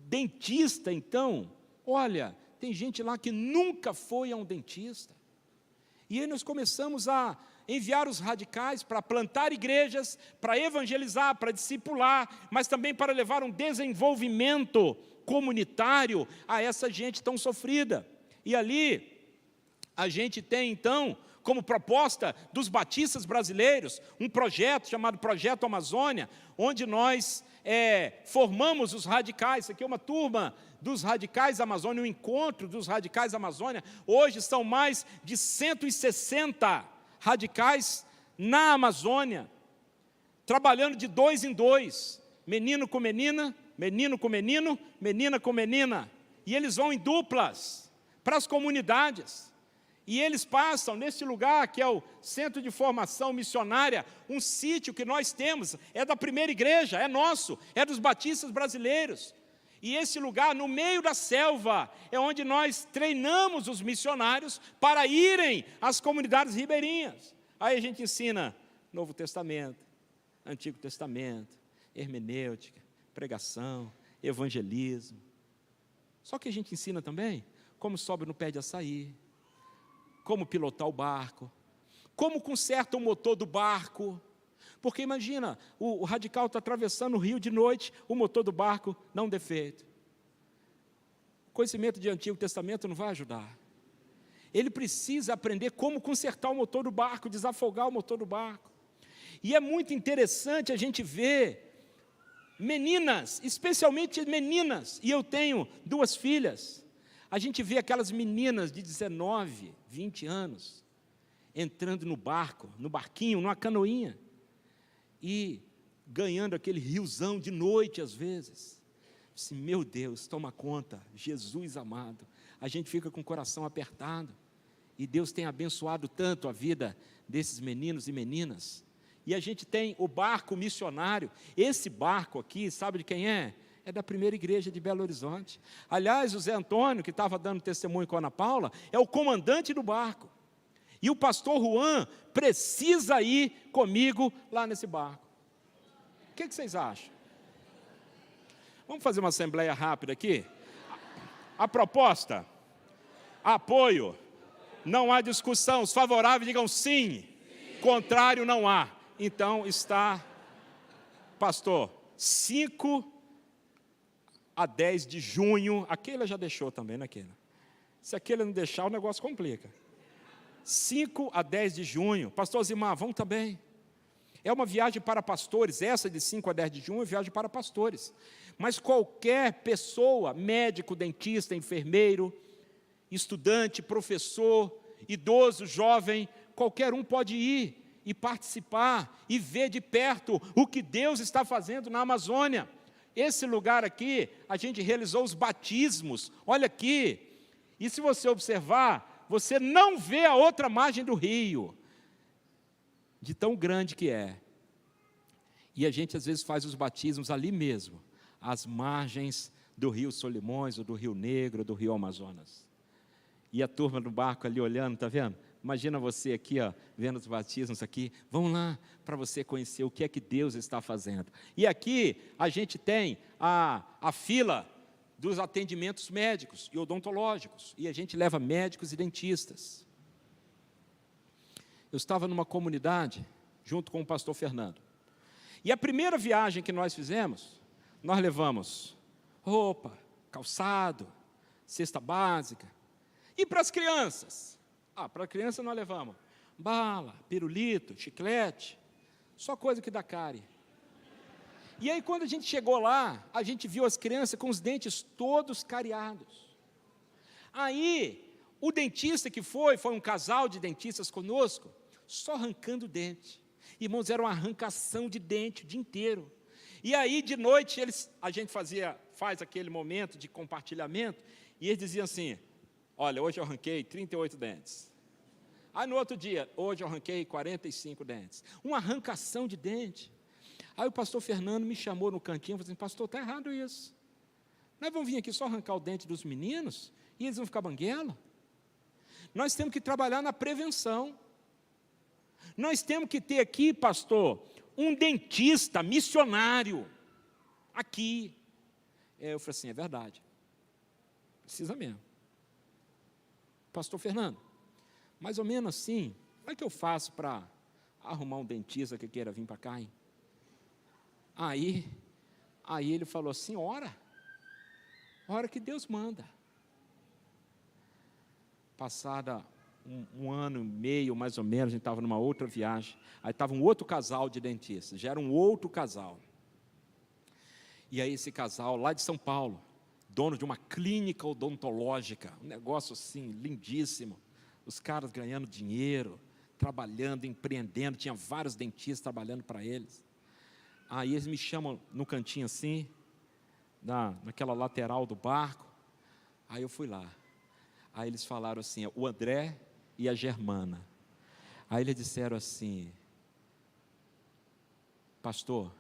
dentista. Então, olha, tem gente lá que nunca foi a um dentista. E aí nós começamos a enviar os radicais para plantar igrejas, para evangelizar, para discipular, mas também para levar um desenvolvimento comunitário a essa gente tão sofrida. E ali, a gente tem, então, como proposta dos batistas brasileiros, um projeto chamado Projeto Amazônia, onde nós formamos os radicais. Isso aqui é uma turma dos radicais da Amazônia, um encontro dos radicais da Amazônia. Hoje são mais de 160 radicais na Amazônia, trabalhando de 2 em 2, menino com menina, menino com menino, menina com menina. E eles vão em duplas para as comunidades, e eles passam nesse lugar que é o Centro de Formação Missionária, um sítio que nós temos, é da primeira igreja, é nosso, é dos batistas brasileiros, e esse lugar no meio da selva, é onde nós treinamos os missionários para irem às comunidades ribeirinhas. Aí a gente ensina Novo Testamento, Antigo Testamento, hermenêutica, pregação, evangelismo. Só que a gente ensina também como sobe no pé de açaí, como pilotar o barco, como conserta o motor do barco. Porque imagina, o radical está atravessando o rio de noite, o motor do barco dá um defeito. O conhecimento de Antigo Testamento não vai ajudar. Ele precisa aprender como consertar o motor do barco, desafogar o motor do barco. E é muito interessante a gente ver meninas, especialmente meninas, e eu tenho 2 filhas, a gente vê aquelas meninas de 19, 20 anos, entrando no barco, no barquinho, numa canoinha, e ganhando aquele riozão de noite às vezes. Assim, meu Deus, toma conta, Jesus amado. A gente fica com o coração apertado, e Deus tem abençoado tanto a vida desses meninos e meninas. E a gente tem o barco missionário. Esse barco aqui, sabe de quem é? É da primeira igreja de Belo Horizonte. Aliás, o Zé Antônio, que estava dando testemunho com a Ana Paula, é o comandante do barco. E o pastor Juan precisa ir comigo lá nesse barco. O que vocês acham? Vamos fazer uma assembleia rápida aqui? A proposta, apoio, não há discussão. Os favoráveis digam sim, contrário não há. Então está, pastor, 5 a 10 de junho, aquele já deixou também, né, Keila? Se aquele não deixar, o negócio complica. 5 a 10 de junho, pastor Zimar, vamos também. É uma viagem para pastores, essa de 5 a 10 de junho é viagem para pastores. Mas qualquer pessoa, médico, dentista, enfermeiro, estudante, professor, idoso, jovem, qualquer um pode ir e participar e ver de perto o que Deus está fazendo na Amazônia. Esse lugar aqui, a gente realizou os batismos, olha aqui, e se você observar, você não vê a outra margem do rio, de tão grande que é. E a gente às vezes faz os batismos ali mesmo, às margens do rio Solimões, ou do rio Negro, ou do rio Amazonas. E a turma do barco ali olhando, está vendo? Imagina você aqui, ó, vendo os batismos aqui. Vamos lá para você conhecer o que é que Deus está fazendo. E aqui a gente tem a fila dos atendimentos médicos e odontológicos. E a gente leva médicos e dentistas. Eu estava numa comunidade, junto com o pastor Fernando. E a primeira viagem que nós fizemos, nós levamos roupa, calçado, cesta básica. E para as crianças? Para a criança nós levamos bala, pirulito, chiclete, só coisa que dá cárie. E aí quando a gente chegou lá, a gente viu as crianças com os dentes todos cariados. Aí, o dentista que foi um casal de dentistas conosco, só arrancando dente. Irmãos, era uma arrancação de dente o dia inteiro. E aí, de noite, a gente faz aquele momento de compartilhamento, e eles diziam assim: olha, hoje eu arranquei 38 dentes. Aí no outro dia, hoje eu arranquei 45 dentes. Uma arrancação de dente. Aí o pastor Fernando me chamou no cantinho e falou assim: pastor, está errado isso. Nós vamos vir aqui só arrancar o dente dos meninos e eles vão ficar banguela? Nós temos que trabalhar na prevenção. Nós temos que ter aqui, pastor, um dentista missionário. Aqui. Eu falei assim: é verdade. Precisa mesmo. Pastor Fernando, mais ou menos assim, como é que eu faço para arrumar um dentista que queira vir para cá, hein? Aí ele falou assim: ora que Deus manda. Passada um ano e meio, mais ou menos, a gente estava numa outra viagem, aí estava um outro casal de dentistas, já era um outro casal. E aí esse casal, lá de São Paulo, dono de uma clínica odontológica, um negócio assim, lindíssimo, os caras ganhando dinheiro, trabalhando, empreendendo, tinha vários dentistas trabalhando para eles. Aí eles me chamam no cantinho assim, naquela lateral do barco, aí eu fui lá. Aí eles falaram assim: o André e a Germana. Aí eles disseram assim: pastor,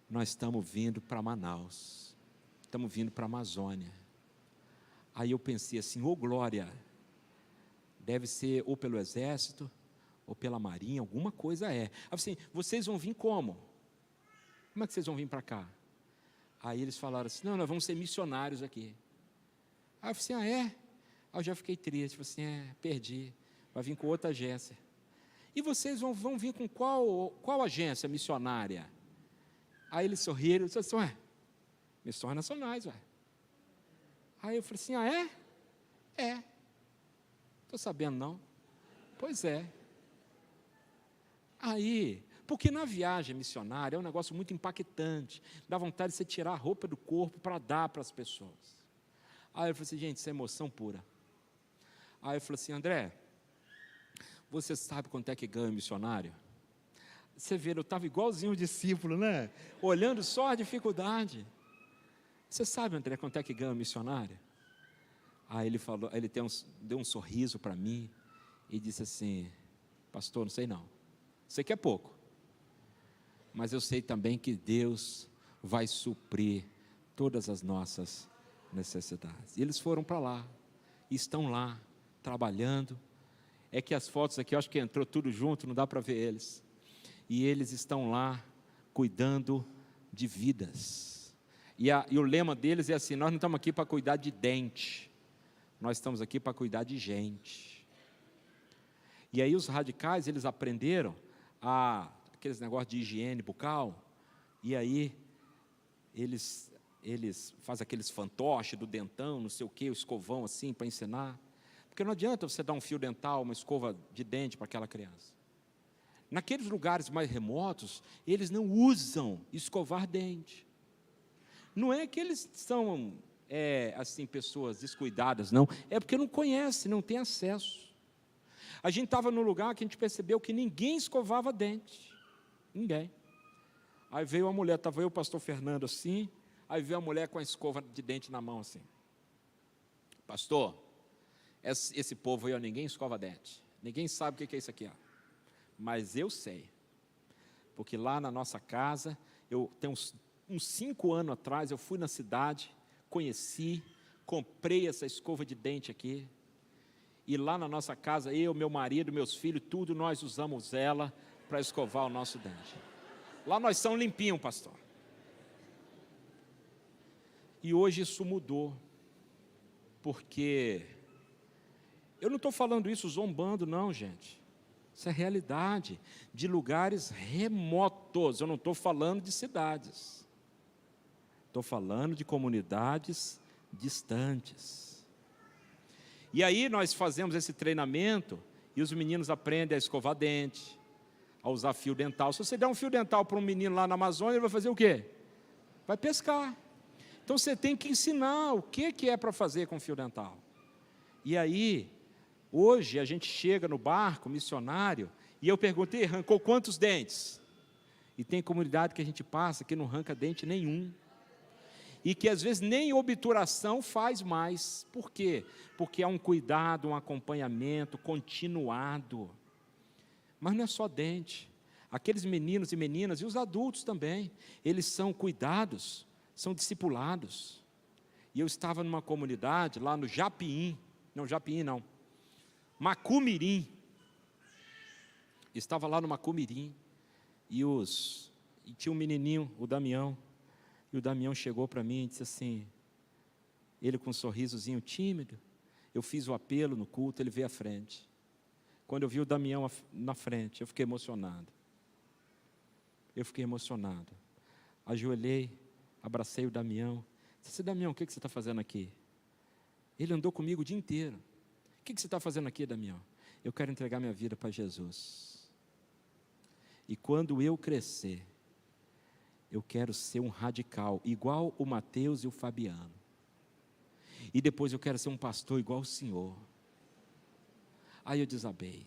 nós estamos vindo para Manaus, estamos vindo para a Amazônia. Aí eu pensei assim: ô glória, deve ser ou pelo exército, ou pela marinha, alguma coisa é. Aí assim: vocês vão vir como? Como é que vocês vão vir para cá? Aí eles falaram assim: não, nós vamos ser missionários aqui. Aí eu falei assim: é? Aí eu já fiquei triste, falei assim: perdi, vai vir com outra agência. E vocês vão vir com qual agência missionária? Aí eles sorriram e disseram assim: missões nacionais, ué. Aí eu falei assim: é? Estou sabendo não. Pois é. Aí, porque na viagem missionária é um negócio muito impactante, dá vontade de você tirar a roupa do corpo para dar para as pessoas. Aí eu falei assim: gente, isso é emoção pura. Aí eu falei assim: André, você sabe quanto é que ganha um missionário? Você vê, eu estava igualzinho o discípulo, né? Olhando só a dificuldade. Você sabe, André, quanto é que ganha um missionário? Aí ele falou, ele deu um sorriso para mim e disse assim: pastor, não sei não. Sei que é pouco, mas eu sei também que Deus vai suprir todas as nossas necessidades. E eles foram para lá, estão lá, trabalhando. É que as fotos aqui, eu acho que entrou tudo junto, não dá para ver eles. E eles estão lá, cuidando de vidas. E o lema deles é assim: nós não estamos aqui para cuidar de dente, nós estamos aqui para cuidar de gente. E aí os radicais, eles aprenderam aqueles negócios de higiene bucal, e aí eles fazem aqueles fantoches do dentão, não sei o que, o escovão assim, para ensinar. Porque não adianta você dar um fio dental, uma escova de dente para aquela criança. naqueles lugares mais remotos, eles não usam escovar dente. Não é que eles são, assim, pessoas descuidadas, não. É porque não conhecem, não tem acesso. A gente estava num lugar que a gente percebeu que ninguém escovava dente. Ninguém. Aí veio uma mulher, estava eu e o pastor Fernando assim, aí veio a mulher com a escova de dente na mão assim. Pastor, esse povo aí, ó, ninguém escova dente. Ninguém sabe o que é isso aqui, ó. Mas eu sei. Porque lá na nossa casa, eu tenho uns 5 anos atrás, eu fui na cidade, conheci, comprei essa escova de dente aqui. E lá na nossa casa, eu, meu marido, meus filhos, tudo nós usamos ela para escovar o nosso dente. Lá nós somos limpinhos, pastor. E hoje isso mudou. Porque eu não estou falando isso zombando, não, gente. Isso é realidade de lugares remotos. Eu não estou falando de cidades. Estou falando de comunidades distantes. E aí nós fazemos esse treinamento e os meninos aprendem a escovar dente, a usar fio dental. Se você der um fio dental para um menino lá na Amazônia, ele vai fazer o quê? Vai pescar. Então você tem que ensinar o que é para fazer com fio dental. E aí, hoje a gente chega no barco missionário e eu perguntei, arrancou quantos dentes? E tem comunidade que a gente passa que não arranca dente nenhum. E que às vezes nem obturação faz mais. Por quê? Porque há um cuidado, um acompanhamento continuado. Mas não é só dente. Aqueles meninos e meninas, e os adultos também, eles são cuidados, são discipulados. E eu estava numa comunidade lá no Japiim, Macumirim. Estava lá no Macumirim, e tinha um menininho, o Damião, e o Damião chegou para mim e disse assim, ele com um sorrisozinho tímido, eu fiz o apelo no culto, ele veio à frente. Quando eu vi o Damião na frente, eu fiquei emocionado. Ajoelhei, abracei o Damião. Disse, Damião, o que você está fazendo aqui? Ele andou comigo o dia inteiro. O que você está fazendo aqui, Damião? Eu quero entregar minha vida para Jesus. E quando eu crescer, eu quero ser um radical, igual o Mateus e o Fabiano. E depois eu quero ser um pastor igual o senhor. Aí eu desabei.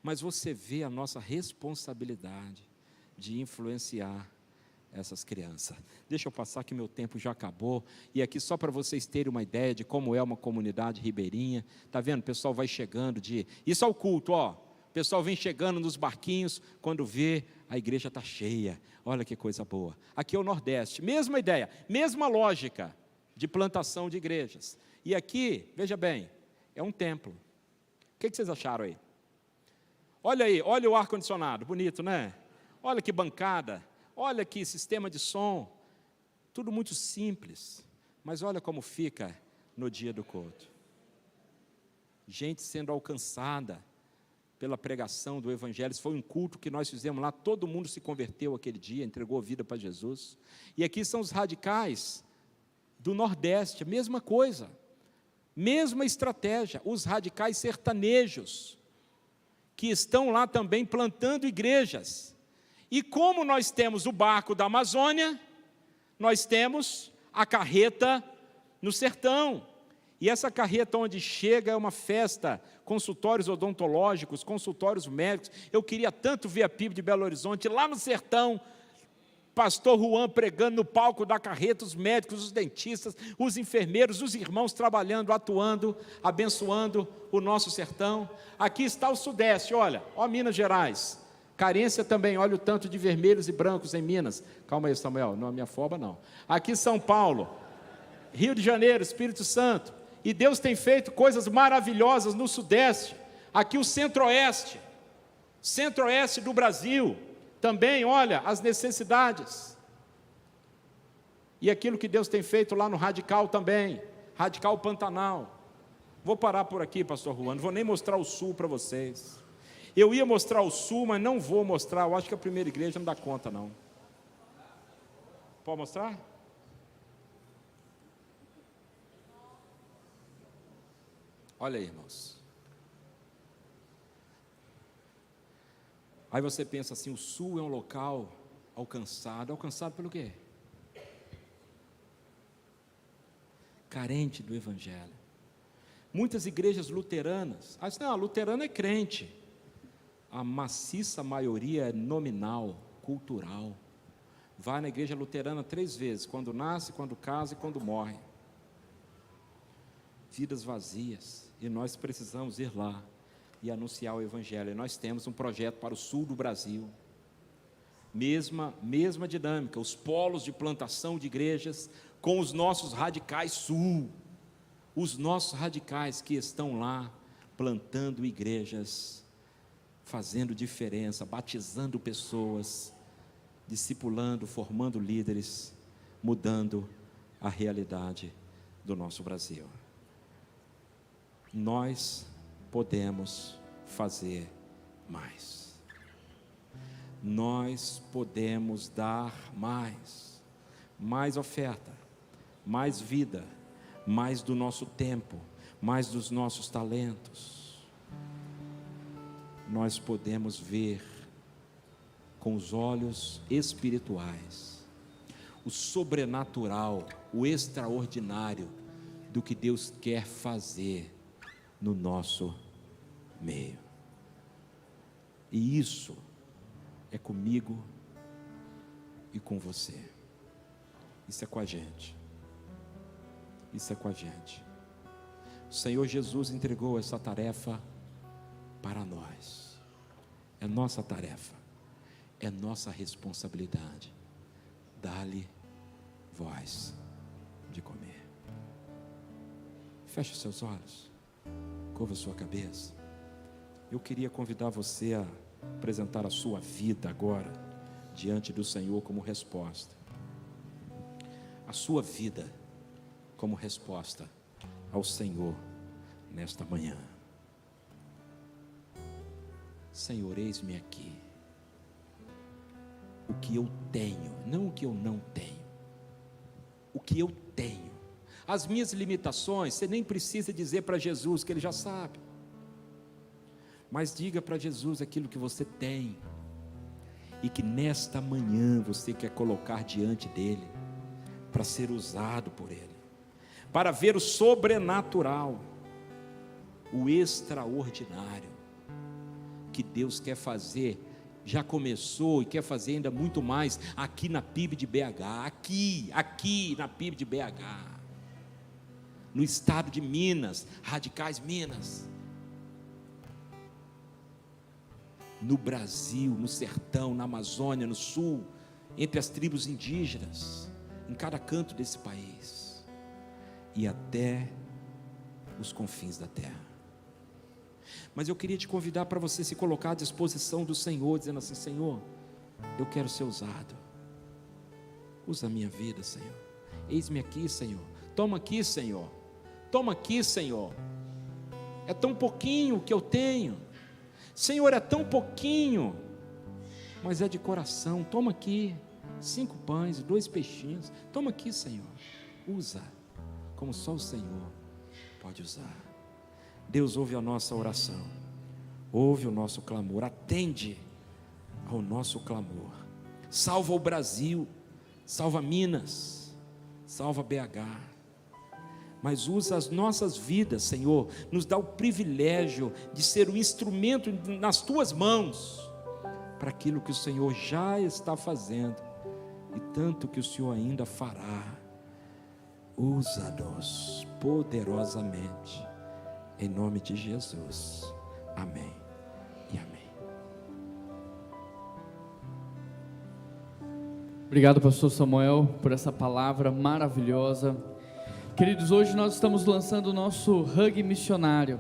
Mas você vê a nossa responsabilidade de influenciar essas crianças. Deixa eu passar que meu tempo já acabou. E aqui só para vocês terem uma ideia de como é uma comunidade ribeirinha. Está vendo? O pessoal vai chegando Isso é o culto, ó. O pessoal vem chegando nos barquinhos, quando vê, a igreja está cheia. Olha que coisa boa. Aqui é o Nordeste, mesma ideia, mesma lógica de plantação de igrejas. E aqui, veja bem, é um templo. O que vocês acharam aí? Olha aí, olha o ar-condicionado, bonito, né? Olha que bancada, olha que sistema de som, tudo muito simples, mas olha como fica no dia do culto. Gente sendo alcançada pela pregação do Evangelho. Isso foi um culto que nós fizemos lá, todo mundo se converteu aquele dia, entregou a vida para Jesus. E aqui são os radicais do Nordeste, a mesma coisa, mesma estratégia, os radicais sertanejos, que estão lá também plantando igrejas. E como nós temos o barco da Amazônia, nós temos a carreta no sertão. E essa carreta onde chega é uma festa, consultórios odontológicos, consultórios médicos. Eu queria tanto ver a PIB de Belo Horizonte, lá no sertão, pastor Juan pregando no palco da carreta, os médicos, os dentistas, os enfermeiros, os irmãos trabalhando, atuando, abençoando o nosso sertão. Aqui está o Sudeste, olha, ó Minas Gerais, carência também, olha o tanto de vermelhos e brancos em Minas. Calma aí, Samuel, não é minha afoba não. Aqui São Paulo, Rio de Janeiro, Espírito Santo, e Deus tem feito coisas maravilhosas no Sudeste. Aqui o Centro-Oeste do Brasil, também, olha, as necessidades. E aquilo que Deus tem feito lá no Radical também, Radical Pantanal. Vou parar por aqui, pastor Juan, não vou nem mostrar o Sul para vocês. Eu ia mostrar o Sul, mas não vou mostrar, eu acho que a primeira igreja não dá conta não. Pode mostrar? Olha aí, irmãos. Aí você pensa assim, o Sul é um local alcançado pelo quê? Carente do Evangelho. Muitas igrejas luteranas, não, a luterana é crente, a maciça maioria é nominal, cultural. Vai na igreja luterana 3 vezes, quando nasce, quando casa e quando morre. Vidas vazias, e nós precisamos ir lá e anunciar o Evangelho. E nós temos um projeto para o sul do Brasil, mesma dinâmica, os polos de plantação de igrejas, com os nossos radicais sul, os nossos radicais que estão lá, plantando igrejas, fazendo diferença, batizando pessoas, discipulando, formando líderes, mudando a realidade do nosso Brasil. Nós podemos fazer mais. Nós podemos dar mais oferta, mais vida, mais do nosso tempo, mais dos nossos talentos. Nós podemos ver com os olhos espirituais o sobrenatural, o extraordinário do que Deus quer fazer no nosso meio. E isso é comigo e com você. Isso é com a gente. Isso é com a gente. O Senhor Jesus entregou essa tarefa para nós. É nossa tarefa, é nossa responsabilidade. Dá-lhe voz de comer. Feche os seus olhos, curva a sua cabeça. Eu queria convidar você a apresentar a sua vida agora diante do Senhor como resposta. A sua vida como resposta ao Senhor nesta manhã. Senhor, eis-me aqui. O que eu tenho, não o que eu não tenho. O que eu tenho. As minhas limitações, você nem precisa dizer para Jesus, que Ele já sabe. Mas diga para Jesus aquilo que você tem. E que nesta manhã você quer colocar diante dEle, para ser usado por Ele, para ver o sobrenatural, o extraordinário, que Deus quer fazer, já começou e quer fazer ainda muito mais, aqui na PIB de BH, aqui na PIB de BH, no estado de Minas, Radicais Minas, no Brasil, no sertão, na Amazônia, no sul, entre as tribos indígenas, em cada canto desse país, e até os confins da terra. Mas eu queria te convidar para você se colocar à disposição do Senhor, dizendo assim: Senhor, eu quero ser usado, usa a minha vida, Senhor, eis-me aqui, Senhor, toma aqui, Senhor, é tão pouquinho que eu tenho, Senhor, é tão pouquinho, mas é de coração, toma aqui, 5 pães e 2 peixinhos, toma aqui, Senhor, usa, como só o Senhor pode usar. Deus ouve a nossa oração, ouve o nosso clamor, atende ao nosso clamor, salva o Brasil, salva Minas, salva BH, mas usa as nossas vidas, Senhor, nos dá o privilégio de ser um instrumento nas Tuas mãos, para aquilo que o Senhor já está fazendo, e tanto que o Senhor ainda fará. Usa-nos poderosamente, em nome de Jesus, amém e amém. Obrigado, pastor Samuel, por essa palavra maravilhosa. Queridos, hoje nós estamos lançando o nosso Hug Missionário.